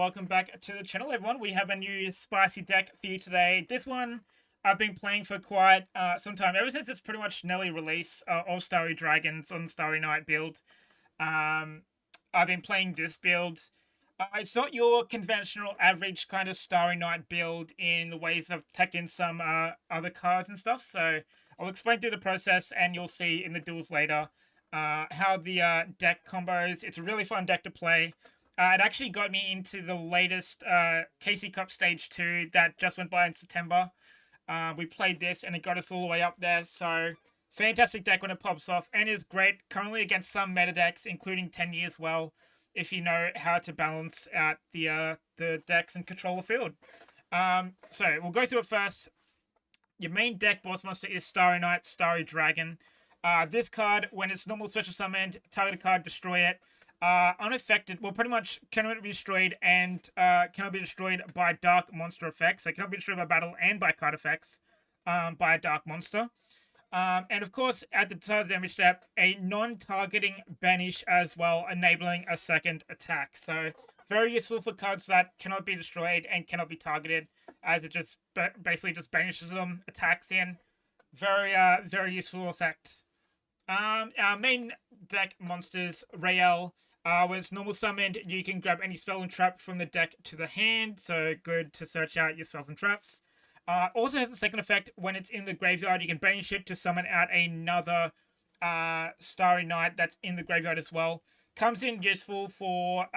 welcome back to the channel, everyone. We have a new spicy deck for you today. This one I've been playing for quite some time, ever since it's pretty much nearly release of Starry Dragons on Starry Night build. I've been playing this build. It's not your conventional average kind of Starry Night build in the ways of taking some other cards and stuff, so I'll explain through the process and you'll see in the duels later how the deck combos. It's a really fun deck to play. It actually got me into the latest KC Cup Stage 2 that just went by in September. We played this and it got us all the way up there. So, fantastic deck when it pops off and is great currently against some meta decks, including 10 years well, if you know how to balance out the decks and control the field. So, we'll go through it first. Your main deck boss monster is Starry Night, Starry Dragon. This card, when it's normal special summoned, target a card, destroy it. Unaffected, well, pretty much cannot be destroyed and cannot be destroyed by dark monster effects. So it cannot be destroyed by battle and by card effects by a dark monster. And of course, at the third damage step, a non-targeting banish as well, enabling a second attack. So very useful for cards that cannot be destroyed and cannot be targeted, as it just basically just banishes them, attacks in. Very useful effect. Our main deck monsters, Rael. When it's normal summoned, you can grab any spell and trap from the deck to the hand, so good to search out your spells and traps. Also has a second effect. When it's in the graveyard, you can banish it to summon out another Starry Night that's in the graveyard as well. Comes in useful for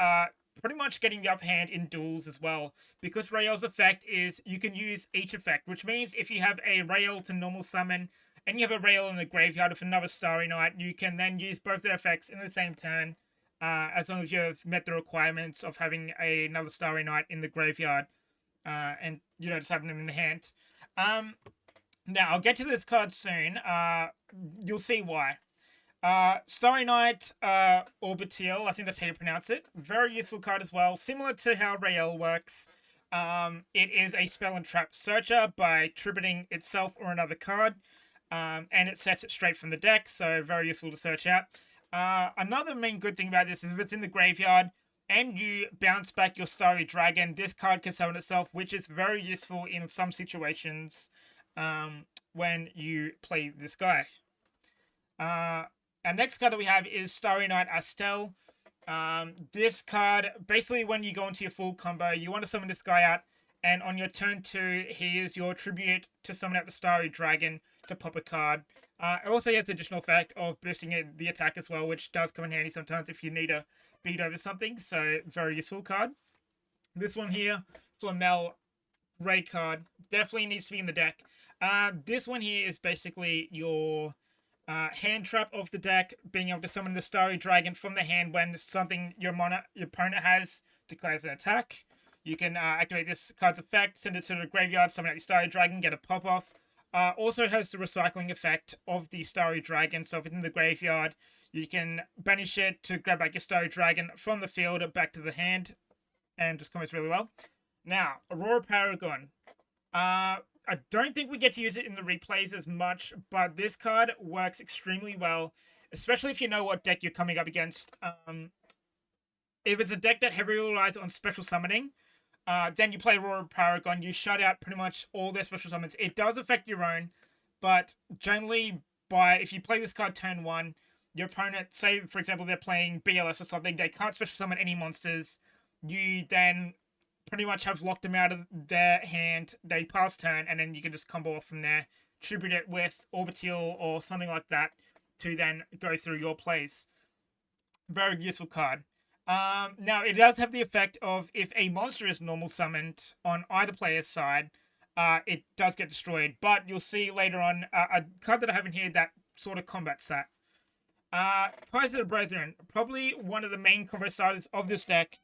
pretty much getting the upper hand in duels as well, because Rael's effect is you can use each effect, which means if you have a Rael to normal summon and you have a Rael in the graveyard with another Starry Night, you can then use both their effects in the same turn, as long as you've met the requirements of having another Starry Night in the graveyard, and you know, just having them in the hand. Now, I'll get to this card soon. You'll see why. Starry Night Orbital, I think that's how you pronounce it. Very useful card as well. Similar to how Rael works. It is a spell and trap searcher by tributing itself or another card. And it sets it straight from the deck, so very useful to search out. Another main good thing about this is if it's in the graveyard and you bounce back your Starry Dragon, this card can summon itself, which is very useful in some situations when you play this guy. Our next card that we have is Starry Night Astel. This card, basically when you go into your full combo, you want to summon this guy out, and on your turn 2, he is your tribute to summon out the Starry Dragon to pop a card. It also has the additional effect of boosting the attack as well, which does come in handy sometimes if you need to beat over something, so very useful card. This one here, Flamel, great card, definitely needs to be in the deck. This one here is basically your hand trap of the deck, being able to summon the Starry Dragon from the hand when something your opponent has declares an attack. You can activate this card's effect, send it to the graveyard, summon out your Starry Dragon, get a pop-off. Also has the recycling effect of the Starry Dragon, so if it's in the graveyard, you can banish it to grab back your Starry Dragon from the field back to the hand, and just combos really well. Now, Aurora Paragon. I don't think we get to use it in the replays as much, but this card works extremely well, especially if you know what deck you're coming up against. If it's a deck that heavily relies on special summoning, then you play Aurora Paragon, you shut out pretty much all their special summons. It does affect your own, but generally, if you play this card turn 1, your opponent, say for example they're playing BLS or something, they can't special summon any monsters, you then pretty much have locked them out of their hand, they pass turn, and then you can just combo off from there, tribute it with Orbital or something like that to then go through your plays. Very useful card. Now, it does have the effect of if a monster is normal summoned on either player's side, it does get destroyed. But you'll see later on a card that I have in here that sort of combats that. Ties of the Brethren, probably one of the main combo starters of this deck.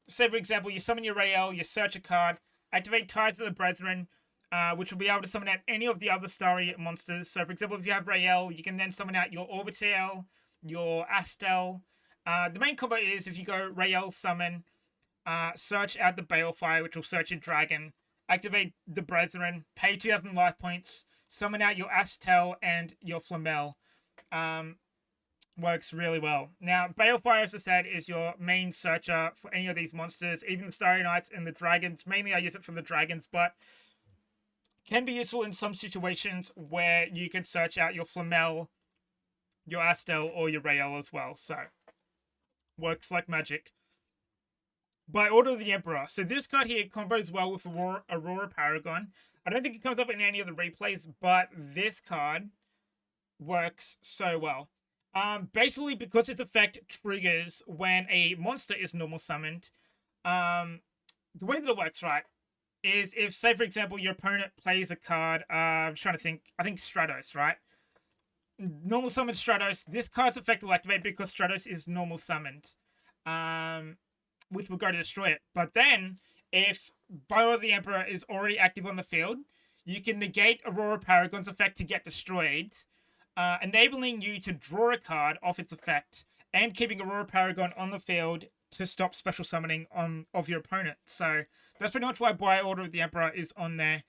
Say, for example, you summon your Rael, you search a card, activate Ties of the Brethren, which will be able to summon out any of the other Starry monsters. So, for example, if you have Rael, you can then summon out your Orbital, your Astel. The main combo is if you go Rael summon, search out the Balefire, which will search your dragon, activate the Brethren, pay 2,000 life points, summon out your Astel and your Flamel. Works really well. Now, Balefire, as I said, is your main searcher for any of these monsters, even the Starry Knights and the Dragons. Mainly I use it for the Dragons, but can be useful in some situations where you can search out your Flamel, your Astel, or your Rael as well. So, works like magic. By Order of the Emperor. So this card here combos well with Aurora Paragon. I don't think it comes up in any of the replays, but this card works so well. Basically, because its effect triggers when a monster is normal summoned, the way that it works, right, is if, say, for example, your opponent plays a card, I'm trying to think, I think Stratos, right? Normal summon Stratos, this card's effect will activate because Stratos is normal summoned, which will go to destroy it. But then, if Bow of the Emperor is already active on the field, you can negate Aurora Paragon's effect to get destroyed, enabling you to draw a card off its effect and keeping Aurora Paragon on the field to stop special summoning of your opponent. So that's pretty much why By Order of the Emperor is on there,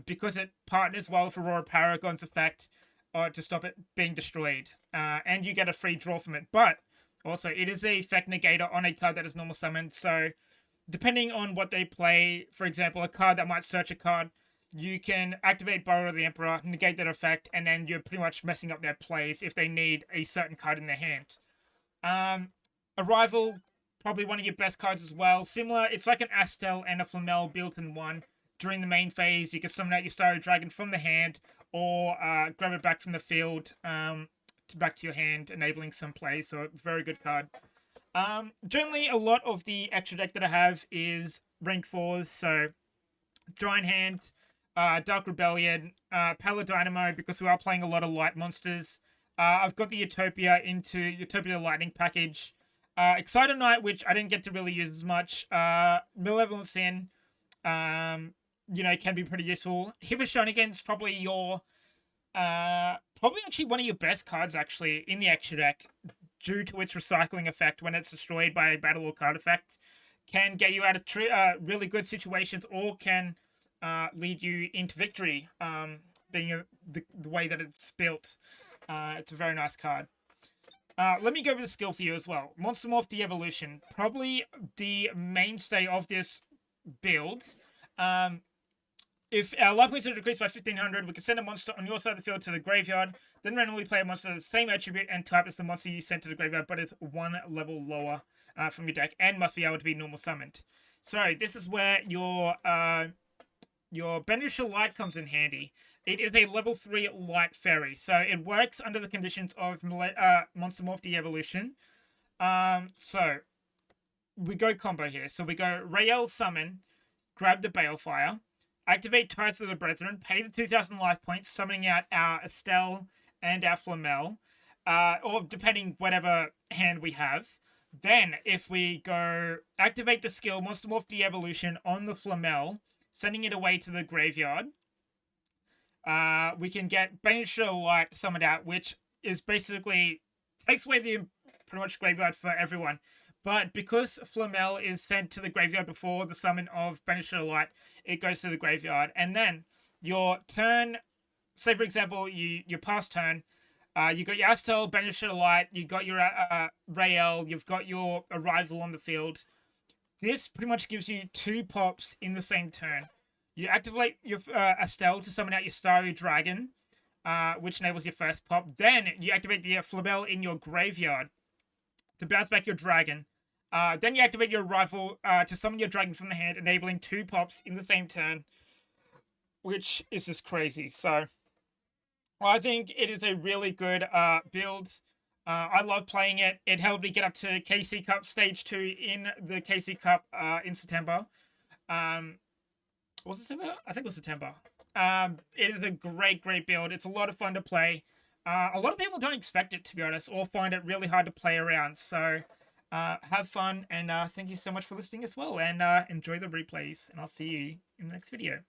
because it partners well with Aurora Paragon's effect to stop it being destroyed, and you get a free draw from it. But also, it is a effect negator on a card that is normal summoned, so depending on what they play, for example, a card that might search a card, you can activate Borrow of the Emperor, negate that effect, and then you're pretty much messing up their plays if they need a certain card in their hand. Arrival, probably one of your best cards as well. Similar, it's like an Astel and a Flamel built in one. During the main phase, you can summon out your Starry Dragon from the hand, or grab it back from the field back to your hand, enabling some plays, so it's a very good card. Generally, a lot of the extra deck that I have is rank 4s, so Giant Hand, Dark Rebellion, Paladynamo, because we are playing a lot of light monsters. I've got the Utopia into Utopia Lightning package. Exciter Knight, which I didn't get to really use as much. Malevolent Sin, can be pretty useful. Hibishonigan's probably your, probably actually one of your best cards, actually, in the extra deck, due to its recycling effect when it's destroyed by a battle or card effect. Can get you out of really good situations, or can lead you into victory, being the way that it's built. It's a very nice card. Let me go over the skill for you as well. Monster Morph De-Evolution. Probably the mainstay of this build. If our life points are decreased by 1500, we can send a monster on your side of the field to the graveyard, then randomly play a monster of the same attribute and type as the monster you sent to the graveyard, but it's one level lower from your deck and must be able to be normal summoned. So this is where your Beneficial Light comes in handy. It is a level 3 light fairy, so it works under the conditions of Monster Morph De-Evolution. So we go combo here. So we go Rael Summon, grab the Balefire, activate Tides of the Brethren, pay the 2000 life points, summoning out our Estelle and our Flamel, or depending whatever hand we have. Then, if we go activate the skill Monster Morph De-Evolution on the Flamel, sending it away to the graveyard, we can get Beneficial Light summoned out, which is basically takes away the pretty much graveyard for everyone. But because Flamel is sent to the graveyard before the summon of Beneficial Light, it goes to the graveyard. And then your turn, say for example, your past turn, you got your Astel, Beneficial Light, you got your Rael, you've got your Arrival on the field. This pretty much gives you 2 pops in the same turn. You activate your Astel to summon out your Starry Dragon, which enables your first pop. Then you activate the Flamel in your graveyard to bounce back your dragon. Then you activate your Arrival to summon your dragon from the hand, enabling 2 pops in the same turn, which is just crazy. So I think it is a really good build. I love playing it. It helped me get up to KC Cup Stage 2 in the KC Cup in September. Was it September? I think it was September. It is a great build. It's a lot of fun to play. A lot of people don't expect it, to be honest, or find it really hard to play around. So have fun, and thank you so much for listening as well. And enjoy the replays, and I'll see you in the next video.